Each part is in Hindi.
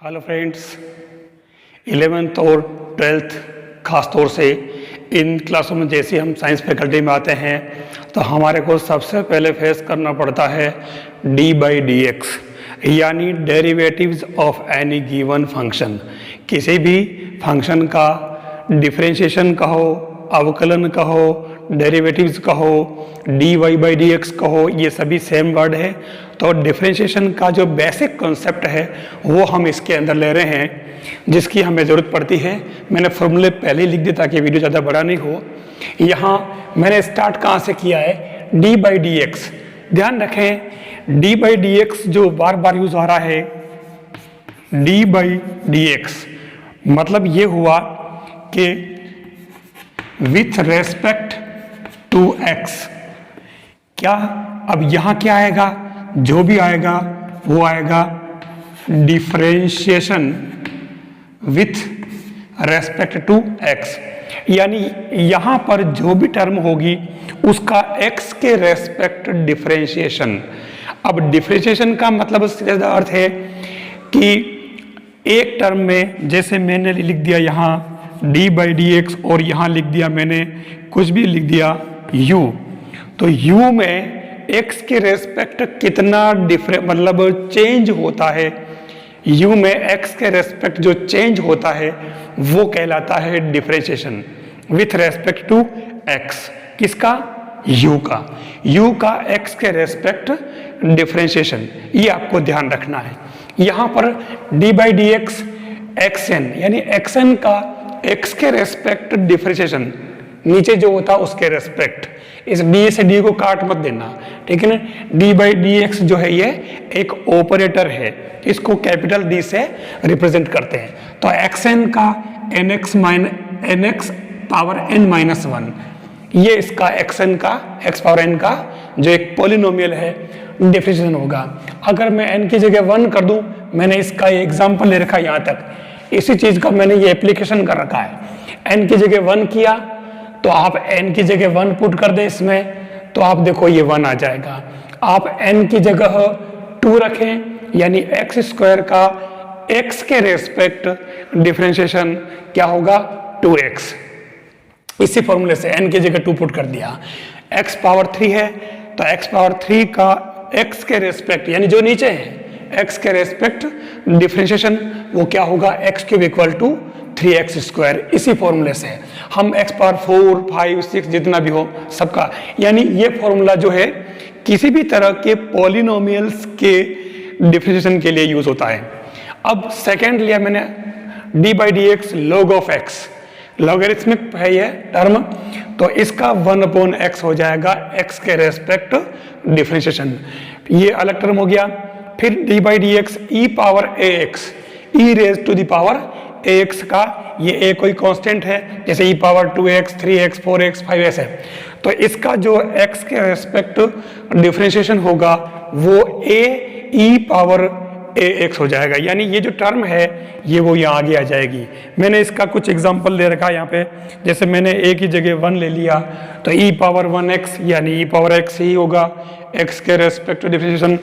हेलो फ्रेंड्स, 11th और 12th खास तौर से इन क्लासों में जैसे हम साइंस फैकल्टी में आते हैं तो हमारे को सबसे पहले फेस करना पड़ता है d/dx यानी derivatives of any given function. किसी भी फंक्शन का डिफरेंशिएशन कहो, अवकलन कहो, डेरिवेटिव्स कहो, dy/dx कहो, ये सभी सेम वर्ड है। तो डिफरेंशिएशन का जो बेसिक कॉन्सेप्ट है वो हम इसके अंदर ले रहे हैं, जिसकी हमें ज़रूरत पड़ती है। मैंने फॉर्मूले पहले ही लिख दिया ताकि वीडियो ज़्यादा बड़ा नहीं हो। यहाँ मैंने स्टार्ट कहाँ से किया है, d/dx। ध्यान रखें d/dx जो बार बार यूज हो रहा है, d/dx मतलब ये हुआ कि विथ रेस्पेक्ट टू x। क्या अब यहाँ क्या आएगा, जो भी आएगा वो आएगा differentiation with respect to x, यानी यहाँ पर जो भी टर्म होगी उसका x के रेस्पेक्ट डिफरेंशिएशन। अब डिफरेंशिएशन का मतलब सीधा अर्थ है कि एक टर्म में जैसे मैंने लिख दिया यहाँ d/dx और यहाँ लिख दिया मैंने कुछ भी लिख दिया u, तो u में x के रेस्पेक्ट कितना मतलब चेंज होता है, u में x के रेस्पेक्ट जो चेंज होता है वो कहलाता है differentiation with respect to x। किसका, u का x के रेस्पेक्ट डिफरेंशिएशन, ये आपको ध्यान रखना है। यहाँ पर d/dx xn यानी xn का x के रेस्पेक्ट डिफरेंशिएशन, नीचे जो होता है उसके रेस्पेक्ट, इस d से d को काट मत देना, ठीक है ना। d/dx जो है ये एक ऑपरेटर है, इसको कैपिटल D से रिप्रेजेंट करते हैं। तो xn का nx पावर n-1, ये इसका xn का x पावर n का जो एक पॉलिनोमियल है डिफरेंशिएशन होगा। अगर मैं n की जगह 1 कर दूं, मैंने इसका एग्जांपल ले रखा है यहाँ तक, इसी चीज का मैंने ये एप्लीकेशन कर रखा है। n की जगह 1 किया तो आप n की जगह 1 पुट कर दे इसमें, तो आप देखो ये 1 आ जाएगा। आप n की जगह 2 रखें यानी x² का x के रेस्पेक्ट डिफरेंशिएशन क्या होगा, 2x। इसी फॉर्मूले से n की जगह 2 पुट कर दिया। x पावर 3 है तो x पावर 3 का x के रेस्पेक्ट यानी जो नीचे है x के रेस्पेक्ट डिफरेंशिएशन वो क्या होगा, x³ = 3x²। इसी फॉर्मूले से हम x पावर 4, 5, 6 जितना भी हो सबका, यानी ये फॉर्मूला जो है किसी भी तरह के पॉलिनोमियल्स के डिफरेंशिएशन के लिए यूज होता है। अब सेकेंड लिया मैंने d/dx log of x, logarithmic है ये टर्म, तो इसका 1/x हो जाएगा x के रेस्पेक्ट डिफरेंशिएशन, ये अलग टर्म हो गया। फिर d/dx e⁻ax, e⁻ax का ये एक कोई कांस्टेंट है, जैसे e⁻2x, 3x, 4x, 5x है, तो इसका जो x के रेस्पेक्ट डिफरेंशिएशन होगा वो e⁻ax हो जाएगा, यानी ये जो टर्म है ये वो यहाँ आगे आ जाएगी। मैंने इसका कुछ एग्जांपल ले रखा है यहाँ पे, जैसे मैंने a की जगह 1 ले लिया तो e⁻1x यानी e⁻x ही होगा x के रेस्पेक्ट डिफरेंशिएशन।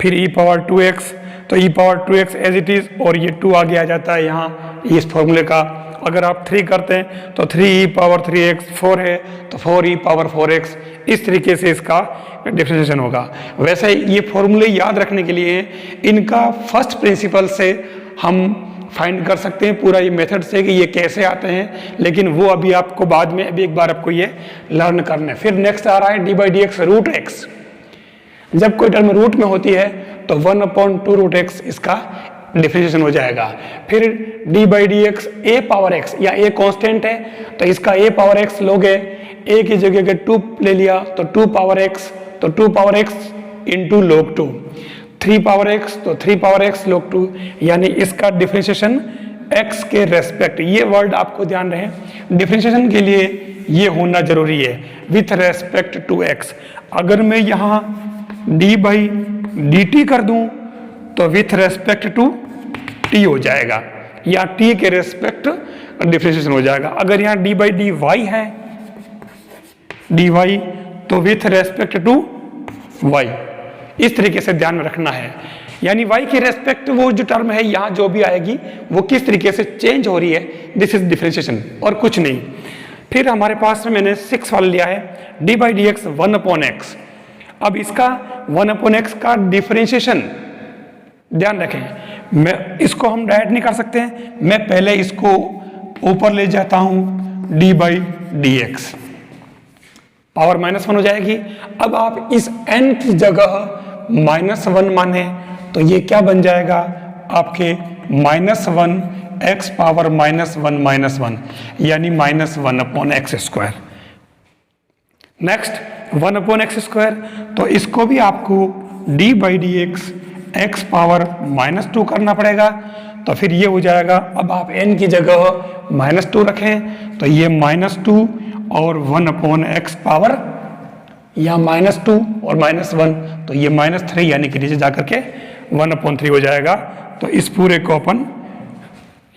फिर e⁻2x तो e⁻2x एज इट इज, और ये 2 आगे आ जाता है यहाँ इस फॉर्मूले का। अगर आप 3 करते हैं तो 3e⁻3x, 4 है तो 4e⁻4x, इस तरीके से इसका डिफरेंशिएशन होगा। वैसे ये फॉर्मूले याद रखने के लिए इनका फर्स्ट प्रिंसिपल से हम फाइंड कर सकते हैं, पूरा ये मेथड से कि ये कैसे आते हैं, लेकिन वो अभी आपको बाद में अभी एक बार आपको ये लर्न करना है। फिर नेक्स्ट आ रहा है d/dx √x। जब कोई टर्म रूट में होती है तो 1/2√x इसका डिफरेंशिएशन हो जाएगा। फिर d/dx a⁻x या a कांस्टेंट है तो इसका a⁻x लोगे, a की जगह अगर 2 ले लिया तो 2⁻x, तो 2⁻x × log 2, 3⁻x तो 3⁻x log 2, यानी इसका डिफरेंशिएशन x के रेस्पेक्ट। ये वर्ड आपको ध्यान रहे, डिफरेंशिएशन के लिए ये होना जरूरी है विथ रेस्पेक्ट टू x। अगर मैं यहाँ d/dt कर दूं तो विथ रेस्पेक्ट टू t हो जाएगा, या t के रेस्पेक्ट डिफरेंशिएशन हो जाएगा। अगर यहाँ d/dy है, dy तो विथ रेस्पेक्ट टू y, इस तरीके से ध्यान में रखना है। यानी y के रेस्पेक्ट वो जो टर्म है यहाँ जो भी आएगी वो किस तरीके से चेंज हो रही है, दिस इज डिफरेंशिएशन और कुछ नहीं। फिर हमारे पास में मैंने 6 वाला लिया है D by d x 1/x। अब इसका 1/x का डिफरेंशिएशन ध्यान रखें, मैं इसको हम डायरेक्ट नहीं कर सकते हैं, मैं पहले इसको ऊपर ले जाता हूं D by d x, power -1 हो जाएगी। अब आप इस n की जगह -1 माने तो ये क्या बन जाएगा आपके -1 x पावर -1 यानी -1/x²। नेक्स्ट 1/x², तो इसको भी आपको d by d x x power -2 करना पड़ेगा, तो फिर ये हो जाएगा। अब आप n की जगह -2 रखें तो ये -2 और 1/x पावर या -2 और -1 तो ये -3 यानी कि नीचे जाकर के 1/3 हो जाएगा। तो इस पूरे को अपन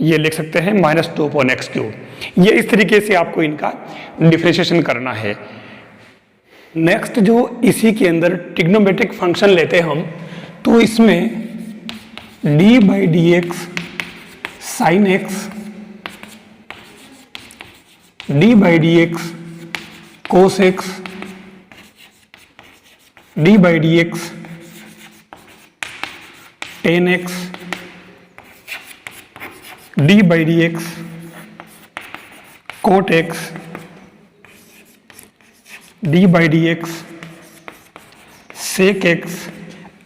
ये लिख सकते हैं -2/x³। ये इस तरीके से आपको इनका डिफरेंशिएशन करना है। नेक्स्ट जो इसी के अंदर ट्रिग्नोमेट्रिक फंक्शन लेते हैं हम, तो इसमें d by d x sine x, d by d x cos x, d by d x tan x, d by d x cot x, d by d x sec x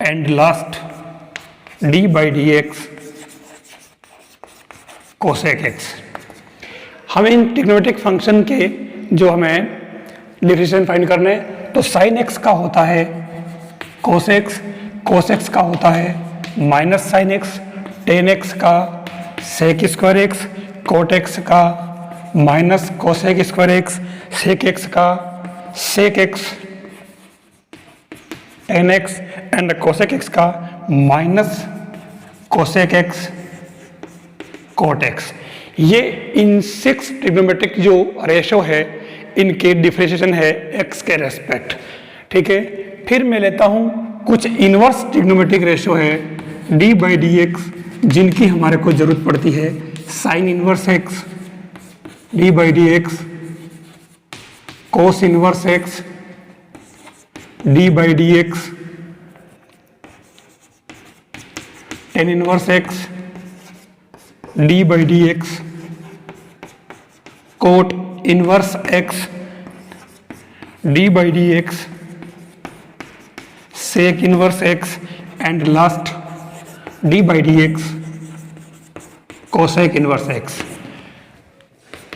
and last d by d x cosec x. हमें इन ट्रिग्नोमेट्रिक फंक्शन के जो हमें डिफरेंशिएशन फाइंड करने, तो साइन एक्स का होता है कोस एक्स, कोस एक्स का होता है minus sine x, tan x का sec square x, cot x का minus cosec square x, sec x का sec x tan x and cosec x का minus cosec x cot x. ये इन 6 ट्रिग्नोमेट्रिक जो रेशो है इनके डिफरेंशिएशन है x के रेस्पेक्ट। ठीक है, फिर मैं लेता हूं कुछ इनवर्स ट्रिग्नोमेट्रिक रेशो है d बाई डी एक्स जिनकी हमारे को जरूरत पड़ती है sine inverse x d by d x, cos inverse x d by d x, tan inverse x d by d x, cot inverse x d by d x, sec inverse x and last d by d x cosec inverse x।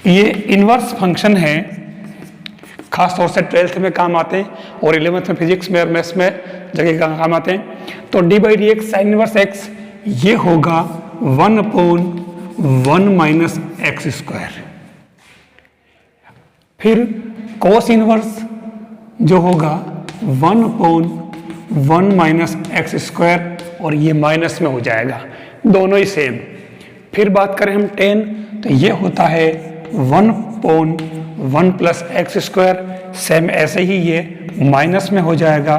ये इनवर्स फंक्शन है, खास तौर से 12th में काम आते हैं और 11th में फिजिक्स में और मैथ्स में जगह काम आते हैं। तो d by d x sign inverse x ये होगा 1/1 माइनस एक्स स्क्वायर। फिर कोस इनवर्स जो होगा 1/1 माइनस एक्स स्क्वायर और ये माइनस में हो जाएगा, दोनों ही सेम। फिर बात करें हम टेन, तो ये होता है 1/1 प्लस एक्स स्क्वायर, सेम ऐसे ही ये माइनस में हो जाएगा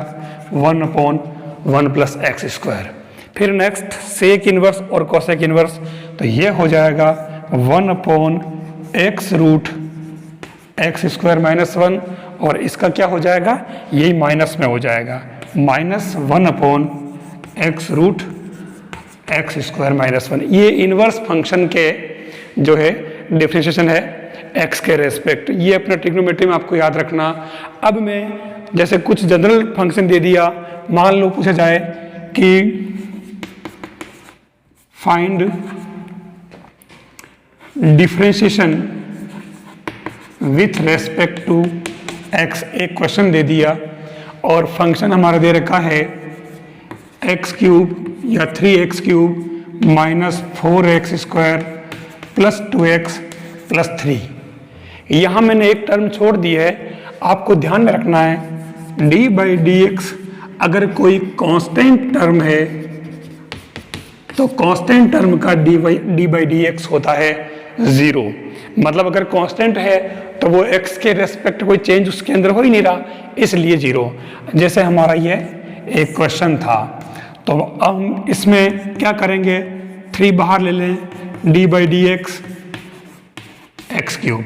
1/1 प्लस एक्स स्क्वायर। फिर नेक्स्ट सेक इनवर्स और कोसेक इनवर्स, तो ये हो जाएगा 1/x रूट एक्स स्क्वायर -1 और इसका क्या हो जाएगा, यही माइनस में हो जाएगा -1/x रूट एक्स स्क्वायर -1। ये इनवर्स फंक्शन के जो है डिफरेंशिएशन है x के रेस्पेक्ट। ये अपना ट्रिग्नोमेट्री में आपको याद रखना। अब मैं जैसे कुछ जनरल फंक्शन दे दिया, मान लो पूछा जाए कि find differentiation with respect to x, एक क्वेश्चन दे दिया और फंक्शन हमारा दे रखा है x³ या 3x³ minus 4x square plus 2x plus 3। यहाँ मैंने एक टर्म छोड़ दी है, आपको ध्यान में रखना है d बाई डी एक्स अगर कोई कांस्टेंट टर्म है तो कांस्टेंट टर्म का d बाई डी एक्स होता है 0। मतलब अगर कांस्टेंट है तो वो x के रेस्पेक्ट कोई चेंज उसके अंदर हो ही नहीं रहा, इसलिए 0। जैसे हमारा ये एक क्वेश्चन था। तो हम इसमें क्या करेंगे, 3 बाहर ले लें, d by d x x cube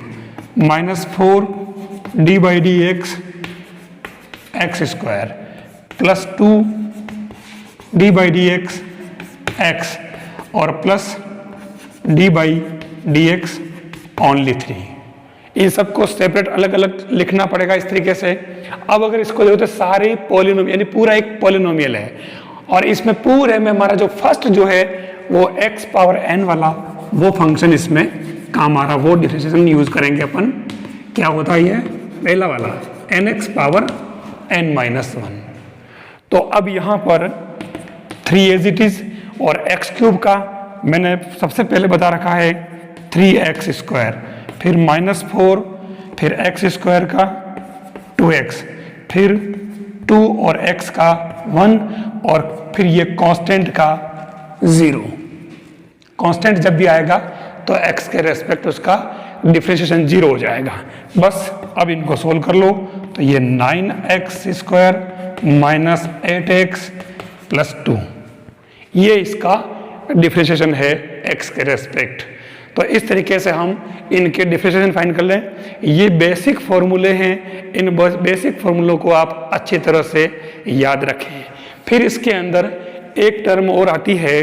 minus 4 d by d x x square plus 2 d by d x x और plus d by d x only 3। इन सबको सेपरेट अलग अलग लिखना पड़ेगा इस तरीके से। अब अगर इसको देखो तो सारे पॉलिनोमियल यानी पूरा एक पॉलिनोमियल है और इसमें पूरे में हमारा जो फर्स्ट जो है वो x पावर n वाला वो फंक्शन इसमें काम आ रहा, वो डिफरेंशिएशन यूज करेंगे अपन। क्या होता है ये पहला वाला nx पावर n माइनस 1। तो अब यहाँ पर 3 एज इट इज और x क्यूब का मैंने सबसे पहले बता रखा है 3x स्क्वायर, फिर माइनस 4, फिर x स्क्वायर का 2x, फिर 2 और x का 1 और फिर ये कांस्टेंट का 0। कांस्टेंट जब भी आएगा तो x के रेस्पेक्ट उसका डिफरेंशिएशन 0 हो जाएगा। बस अब इनको सोल्व कर लो तो ये 9x square minus 8x plus 2, ये इसका डिफरेंशिएशन है x के रेस्पेक्ट। तो इस तरीके से हम इनके डिफरेंशिएशन फाइंड कर लें। ये बेसिक फॉर्मूले हैं, इन बेसिक फॉर्मूलों को आप अच्छी तरह से याद रखें। फिर इसके अंदर एक टर्म और आती है,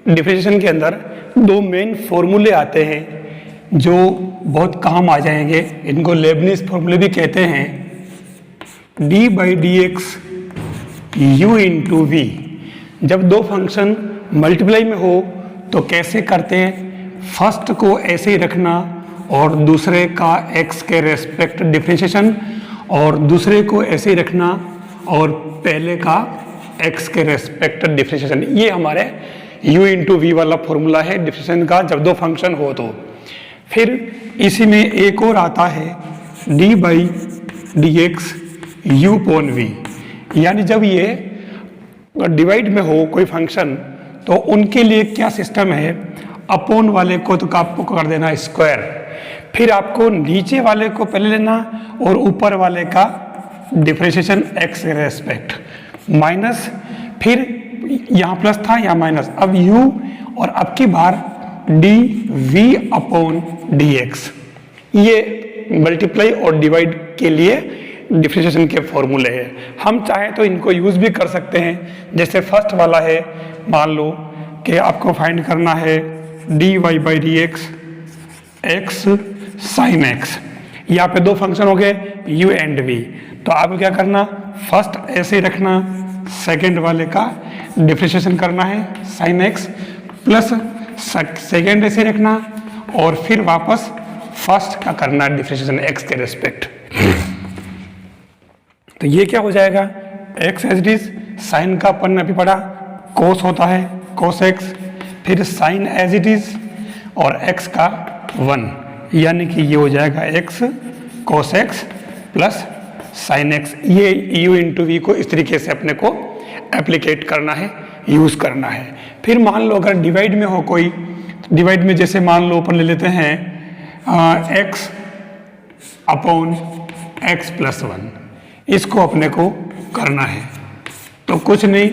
डिफरेंशिएशन के अंदर 2 मेन फॉर्मूले आते हैं जो बहुत काम आ जाएंगे। इनको लेबनिज फॉर्मूले भी कहते हैं। D by d x u into v. जब 2 फंक्शन मल्टीप्लाई में हो तो कैसे करते हैं, फर्स्ट को ऐसे ही रखना और दूसरे का x के रेस्पेक्ट डिफरेंशिएशन, और दूसरे को ऐसे ही रखना और पहले का x के रेस्पेक्ट डिफरेंशिएशन। ये हमारे u इंटू वी वाला फॉर्मूला है डिफरेंशिएशन का जब 2 फंक्शन हो तो। फिर इसी में एक और आता है d by d x u upon v, यानी जब ये डिवाइड में हो कोई फंक्शन तो उनके लिए क्या सिस्टम है, अपोन वाले को तो आपको कर देना स्क्वायर, फिर आपको नीचे वाले को पहले लेना और ऊपर वाले का डिफरेंशिएशन x के रेस्पेक्ट माइनस, फिर यहाँ प्लस था यहाँ माइनस, अब u और अब की बार d v upon d x. ये मल्टीप्लाई और डिवाइड के लिए डिफरेंशिएशन के फॉर्मूले हैं। हम चाहे तो इनको यूज भी कर सकते हैं। जैसे फर्स्ट वाला है, मान लो कि आपको फाइंड करना है d y by d x x sine x. यहाँ पे 2 फंक्शन हो गए u एंड v। तो आपको क्या करना, फर्स्ट ऐसे रखना, सेकेंड वाले का डिफरेंशिएशन करना है साइन एक्स, प्लस सेकेंड ऐसे रखना और फिर वापस फर्स्ट का करना डिफरेंशिएशन x के रेस्पेक्ट। तो ये क्या हो जाएगा, x as it is, sine का अपन अभी पढ़ा कोस होता है कोस x, फिर साइन एज इट इज और x का 1, यानी कि ये हो जाएगा x कोस x प्लस साइन x। ये u इंटू वी को इस तरीके से अपने को एप्लीकेट करना है, यूज करना है। फिर मान लो अगर डिवाइड में हो कोई, डिवाइड में जैसे मान लो ऊपर ले लेते हैं x अपॉन x प्लस 1, इसको अपने को करना है। तो कुछ नहीं,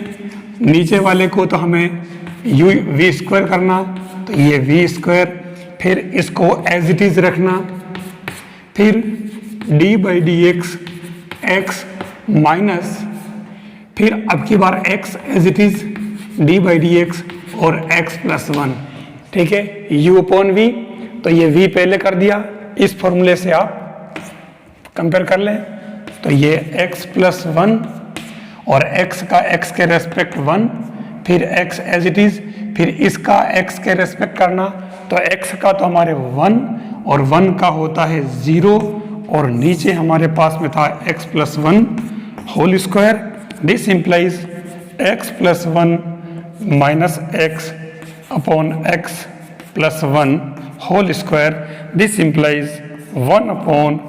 नीचे वाले को तो हमें यू वी स्क्वायर करना, तो ये वी स्क्वायर, फिर इसको एज इट इज रखना, फिर d by d x x minus, फिर अब की बार x as it is d by d x और x प्लस 1। ठीक है, u अपॉन v, तो ये v पहले कर दिया, इस फॉर्मूले से आप कंपेयर कर लें। तो ये x प्लस 1 और x का x के रेस्पेक्ट 1, फिर x एज इट इज, फिर इसका x के रेस्पेक्ट करना, तो x का तो हमारे 1 और 1 का होता है 0, और नीचे हमारे पास में था x plus 1 whole square. This implies x plus 1 minus x upon x plus 1 whole square. This implies 1 upon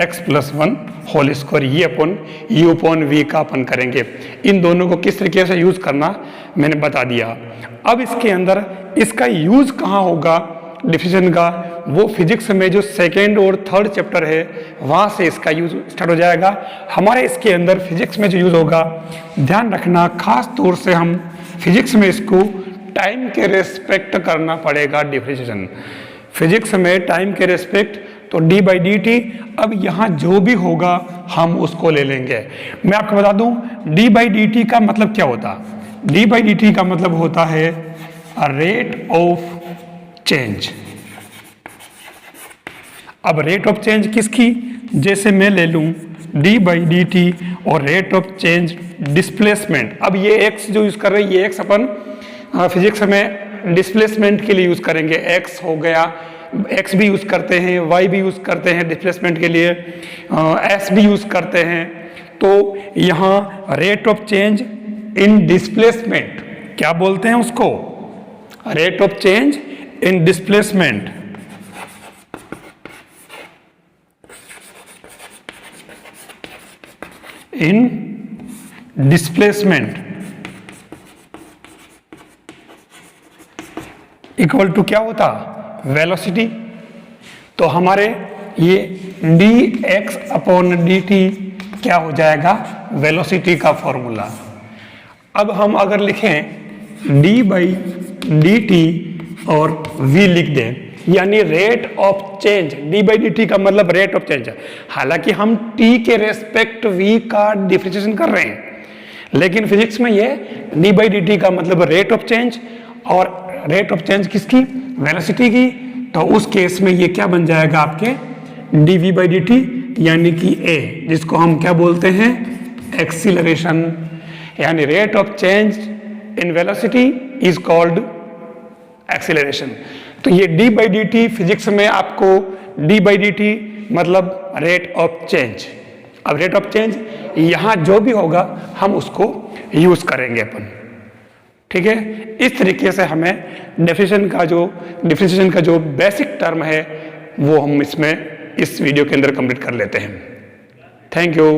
x plus 1 whole square. ये अपन u अपॉन v का अपन करेंगे। इन दोनों को किस तरीके से यूज करना मैंने बता दिया। अब इसके अंदर इसका यूज कहाँ होगा डिफिनेशन का, वो फिजिक्स में जो सेकेंड और थर्ड चैप्टर है वहाँ से इसका यूज स्टार्ट हो जाएगा। हमारे इसके अंदर फिजिक्स में जो यूज होगा, ध्यान रखना खास तौर से हम फिजिक्स में इसको टाइम के रेस्पेक्ट करना पड़ेगा। डिफरेंशिएशन फिजिक्स में टाइम के रेस्पेक्ट, तो डी बाई डी टी। अब यहाँ जो भी होगा हम उसको ले लेंगे। मैं आपको बता दूं डी बाई डी टी का मतलब क्या होता है। डी बाई डी टी का मतलब होता है रेट ऑफ चेंज। अब रेट ऑफ चेंज किसकी, जैसे मैं ले लूं डी बाई डी टी और रेट ऑफ चेंज डिस्प्लेसमेंट। अब ये एक्स जो यूज कर रहे हैं, ये एक्स अपन फिजिक्स में डिस्प्लेसमेंट के लिए यूज करेंगे। एक्स हो गया, एक्स भी यूज करते हैं, वाई भी यूज करते हैं डिस्प्लेसमेंट के लिए, एस भी यूज करते हैं। तो यहाँ rate of change in displacement क्या बोलते हैं उसको, rate of change in displacement. In displacement equal to क्या होता, वेलोसिटी। तो हमारे ये d x upon d t क्या हो जाएगा, वेलोसिटी का फॉर्मूला। अब हम अगर लिखें डी बाई डी टी और v लिख दें, यानी rate of change. D by d T का मतलब रेट ऑफ चेंज है। हालांकि हम t के रेस्पेक्ट v का डिफरेंशिएशन कर रहे हैं, लेकिन फिजिक्स में ये डी बाई डी टी का मतलब रेट ऑफ चेंज, और रेट ऑफ चेंज किसकी, वेलोसिटी की। तो उस केस में ये क्या बन जाएगा आपके d v by d t, यानी कि a, जिसको हम क्या बोलते हैं, एक्सीलरेशन। यानी rate of change in velocity is called acceleration. तो ये D by d T physics में आपको डी बाई डी टी मतलब रेट ऑफ चेंज। अब रेट ऑफ चेंज यहाँ जो भी होगा हम उसको यूज करेंगे अपन, ठीक है। इस तरीके से हमें डिफरेंशिएशन का जो बेसिक टर्म है वो हम इसमें इस वीडियो के अंदर कंप्लीट कर लेते हैं। Thank you.